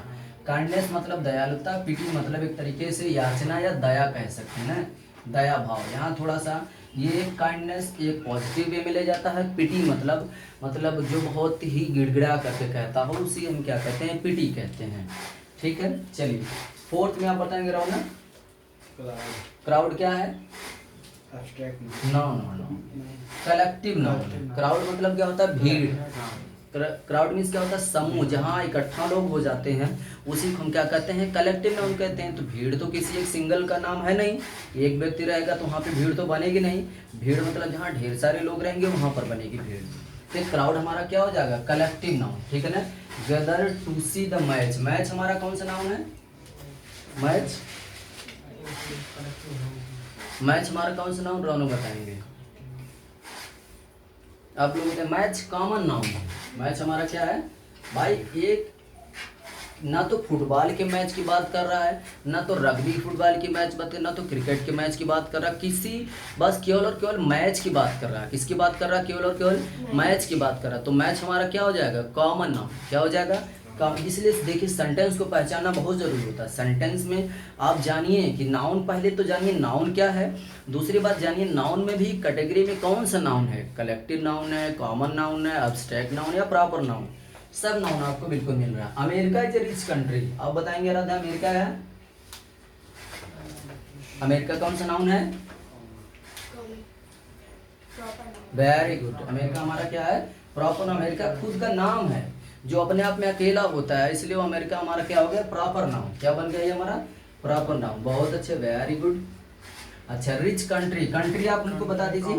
काइंडनेस मतलब दयालुता, पिटी मतलब एक तरीके से याचना या दया कह सकते हैं ना, दया भाव। यहाँ थोड़ा सा ये एक काइंडनेस एक पॉजिटिव वे में ले जाता है। पिटी मतलब जो बहुत ही गिड़गिड़ा करके कहता हो उसी हम क्या कहते हैं, पिटी कहते हैं। ठीक है, चलिए फोर्थ में आप बताएंगे रौनक। क्राउड क्या है? Abstract no no no, collective noun. Crowd मतलब क्या होता है? भीड़। क्राउड मीन्स क्या होता है? समूह, जहाँ इकट्ठा लोग हो जाते हैं उसी को हम क्या कहते हैं? कलेक्टिव नाउन कहते हैं। तो भीड़ तो किसी एक सिंगल का नाम है नहीं, एक व्यक्ति रहेगा तो वहाँ पे भीड़ तो बनेगी नहीं। भीड़ मतलब जहाँ ढेर सारे लोग रहेंगे वहाँ पर बनेगी भीड़। तो क्राउड हमारा क्या हो जाएगा? Collective noun. ठीक है ना। Gather to see the match, match हमारा कौन सा नाउन है? मैच हमारा कौन सा नाउन? रौनक बताएंगे। आप लोग कहते हैं मैच कॉमन नाउन है। मैच हमारा क्या है भाई? एक ना तो फुटबॉल के मैच की बात कर रहा है, ना तो रग्बी फुटबॉल की मैच बात कर, ना तो क्रिकेट के मैच की बात कर रहा, किसी बस केवल और केवल मैच की बात कर रहा है। किसकी बात कर रहा है? केवल और केवल मैच की बात कर रहा है। तो मैच हमारा क्या हो जाएगा? Common noun. क्या हो जाएगा? इसलिए देखिए सेंटेंस को पहचानना बहुत जरूरी होता है। सेंटेंस में आप जानिए कि नाउन, पहले तो जानिए नाउन क्या है, दूसरी बात जानिए नाउन में भी कैटेगरी में कौन सा नाउन है, कलेक्टिव नाउन है, कॉमन नाउन है, अब्स्ट्रैक्ट नाउन या प्रॉपर नाउन। सब नाउन आपको बिल्कुल मिल रहा है। America is a rich country, आप बताएंगे राधा अमेरिका है? अमेरिका कौन सा नाउन है? वेरी गुड, अमेरिका हमारा क्या है? प्रॉपर। अमेरिका खुद का नाम है जो अपने आप में अकेला होता है, इसलिए वो अमेरिका हमारा क्या हो गया? Proper noun. क्या बन गया ये हमारा? Proper noun. बहुत अच्छे, वेरी गुड। अच्छा, रिच कंट्री, कंट्री आप उनको बता दीजिए।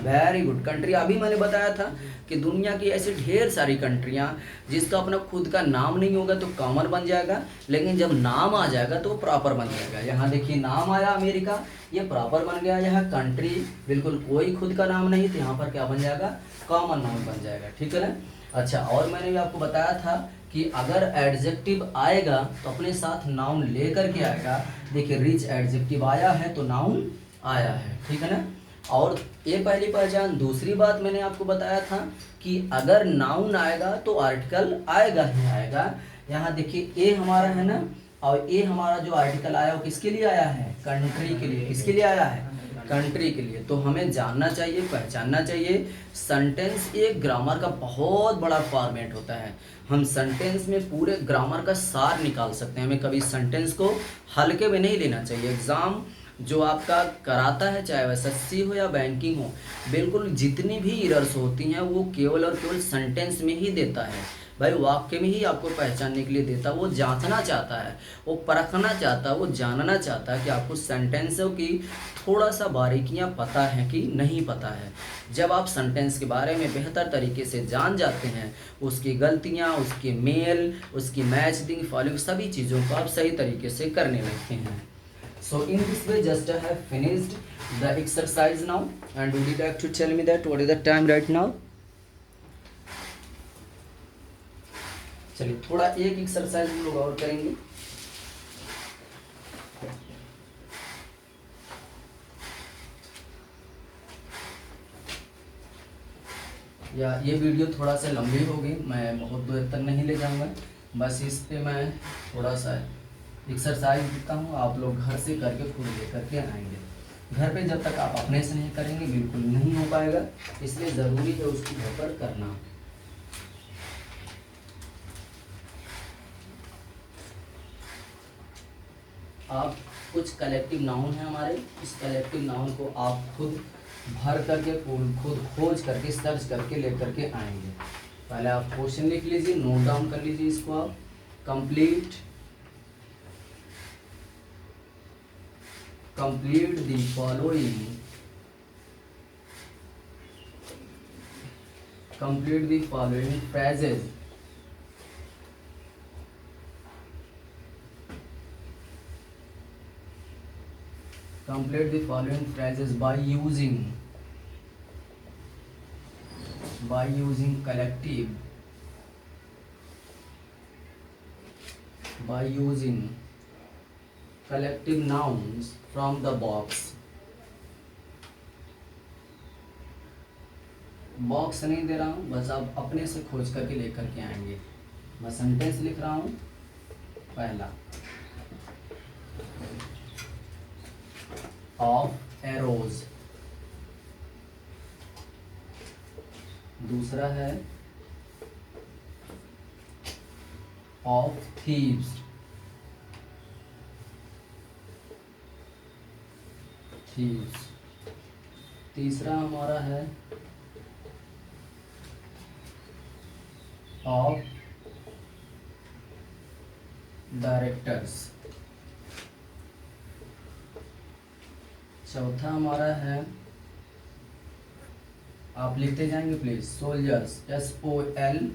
वेरी गुड, कंट्री अभी मैंने बताया था कि दुनिया की ऐसी ढेर सारी कंट्रियां जिसका अपना खुद का नाम नहीं होगा तो कॉमन बन जाएगा, लेकिन जब नाम आ जाएगा तो प्रॉपर बन जाएगा। यहाँ देखिए नाम आया अमेरिका, ये प्रॉपर बन गया। यहाँ कंट्री बिल्कुल कोई खुद का नाम नहीं, तो यहाँ पर क्या बन जाएगा? कॉमन नाउन बन जाएगा। ठीक है ना। अच्छा, और मैंने भी आपको बताया था कि अगर एडजेक्टिव आएगा तो अपने साथ नाउन लेकर के आएगा। देखिए रिच एडजेक्टिव आया है तो नाउन आया है। ठीक है ना। और ये पहली पहचान। दूसरी बात मैंने आपको बताया था कि अगर नाउन आएगा तो आर्टिकल आएगा ही आएगा। यहाँ देखिए ए हमारा है ना, और ए हमारा जो आर्टिकल आया वो किसके लिए आया है? कंट्री के लिए। किसके लिए आया है? कंट्री के लिए। तो हमें जानना चाहिए, पहचानना चाहिए सेंटेंस एक ग्रामर का बहुत बड़ा फॉर्मेट होता है। हम सेंटेंस में पूरे ग्रामर का सार निकाल सकते हैं। हमें कभी सेंटेंस को हल्के में नहीं लेना चाहिए। एग्जाम जो आपका कराता है, चाहे वह एसएससी हो या बैंकिंग हो, बिल्कुल जितनी भी एरर्स होती हैं वो केवल और केवल सेंटेंस में ही देता है भाई। वाक्य में ही आपको पहचानने के लिए देता है। वो जांचना चाहता है, वो परखना चाहता है, वो जानना चाहता है कि आपको सेंटेंसों की थोड़ा सा बारीकियां पता है कि नहीं पता है। जब आप सेंटेंस के बारे में बेहतर तरीके से जान जाते हैं, उसकी गलतियां, उसके मेल, उसकी मैचिंग, फॉलोइंग, सभी चीज़ों को आप सही तरीके से करने लगते हैं। So in this way, just I have finished the exercise now, and would you like to tell me that what is the time right now? चलिए थोड़ा एक एक्सरसाइज हम लोग और करेंगे। या ये वीडियो थोड़ा सा लंबी होगी, मैं बहुत देर तक नहीं ले जाऊंगा। बस इस पे मैं थोड़ा सा एक्सरसाइज देता हूँ, आप लोग घर से करके खुद ले करके आएंगे। घर पे जब तक आप अपने से नहीं करेंगे बिल्कुल नहीं हो पाएगा, इसलिए ज़रूरी है उसको घर पर करना। आप कुछ कलेक्टिव नाउन है हमारे, इस कलेक्टिव नाउन को आप खुद भर करके खुद खोज करके सर्च करके लेकर के आएंगे। पहले आप क्वेश्चन लिख लीजिए, नोट डाउन कर लीजिए इसको। आप complete the following, phrases complete the following phrases by using collective, by using collective nouns from the box। Box नहीं दे रहा हूँ, बस आप अपने से खोज करके लेकर के आएंगे। मैं सेंटेंस लिख रहा हूँ। पहला, of arrows, दूसरा है ऑफ थीव्स, थीव्स। तीसरा हमारा है ऑफ डायरेक्टर्स। चौथा हमारा है, आप लिखते जाएंगे प्लीज, सोल्जर्स, SOLDIRS,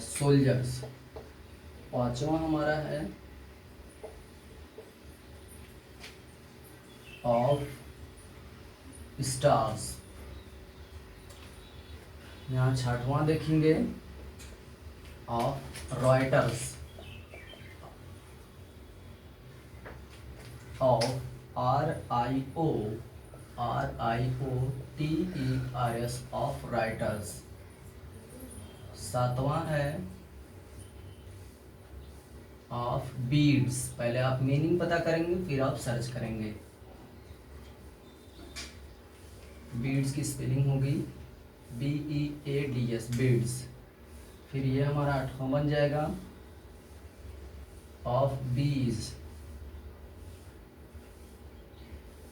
सोल्जर्स। पांचवा हमारा है ऑफ स्टार्स। यहाँ छठवां देखेंगे of Reuters, of RIOTERS, of writers. सातवां है ऑफ बीड्स। पहले आप मीनिंग पता करेंगे फिर आप सर्च करेंगे। बीड्स की स्पेलिंग होगी BEADS, बीड्स। फिर ये हमारा आठवां बन जाएगा ऑफ बीज।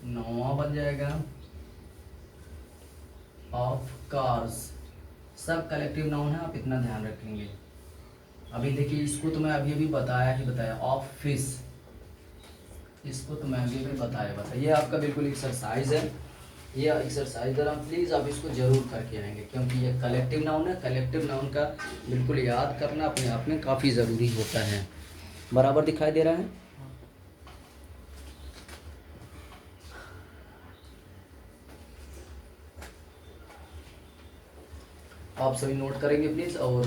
नौवां बन जाएगा ऑफ कार्स। सब कलेक्टिव नाउन है, आप इतना ध्यान रखेंगे। अभी देखिए, इसको तो मैं अभी बताया ऑफ फिश, इसको तो मैं अभी बताया। ये आपका बिल्कुल एक्सरसाइज है, ये एक्सरसाइज आप प्लीज़ आप इसको जरूर करके आएंगे, क्योंकि ये कलेक्टिव नाउन है। कलेक्टिव नाउन का बिल्कुल याद करना अपने आप में काफ़ी ज़रूरी होता है। बराबर दिखाई दे रहा है? आप सभी नोट करेंगे प्लीज़, और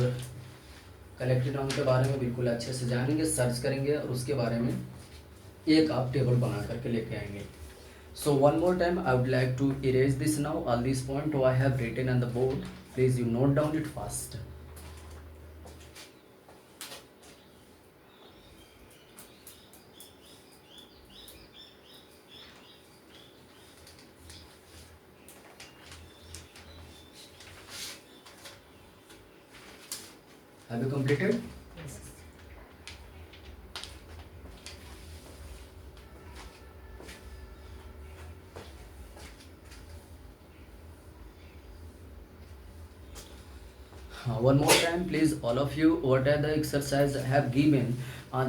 कलेक्टिव नाउन के बारे में बिल्कुल अच्छे से जानेंगे, सर्च करेंगे और उसके बारे में एक आप टेबल बना करके लेके आएंगे। So one more time I would like to erase this now, all these points I have written on the board, please you note down it fast. Have you completed? Yes. One more time please, all of you, what are the exercise I have given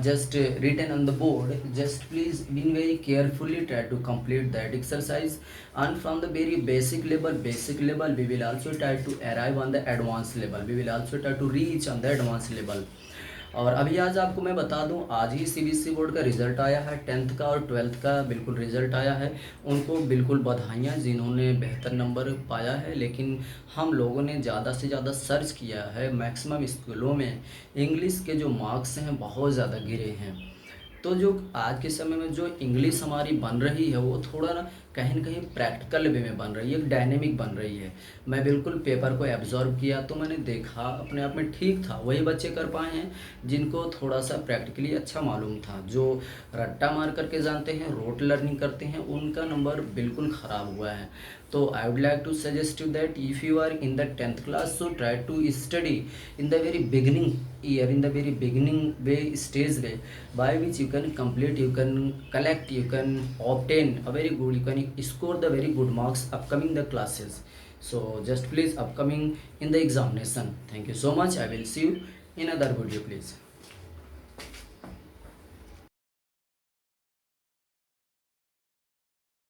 just written on the board, just please be very carefully try to complete that exercise, and from the very basic level we will also try to arrive on the advanced level, we will also try to reach on the advanced level. और अभी आज आपको मैं बता दूं, आज ही CBSE board का result आया है, 10th का और 12th का बिल्कुल रिज़ल्ट आया है। उनको बिल्कुल बधाइयाँ जिन्होंने बेहतर नंबर पाया है, लेकिन हम लोगों ने ज़्यादा से ज़्यादा सर्च किया है। मैक्सिमम स्कूलों में इंग्लिश के जो मार्क्स हैं बहुत ज़्यादा गिरे हैं। तो जो आज के समय में जो इंग्लिश हमारी बन रही है वो थोड़ा ना कहीं प्रैक्टिकल वे में बन रही है, डायनेमिक बन रही है। मैं बिल्कुल पेपर को एब्जॉर्व किया तो मैंने देखा अपने आप में ठीक था, वही बच्चे कर पाए हैं जिनको थोड़ा सा प्रैक्टिकली अच्छा मालूम था। जो रट्टा मार करके जानते हैं, रोट लर्निंग करते हैं, उनका नंबर बिल्कुल ख़राब हुआ है। तो I would like to suggest you that if you are in the 10th class, so try to study in the very beginning year, in the very beginning way, stage way, by which you can complete, you can collect, you can obtain a very good, you can score the very good marks upcoming the classes. So just please upcoming in the examination. Thank you so much. I will see you in another video please.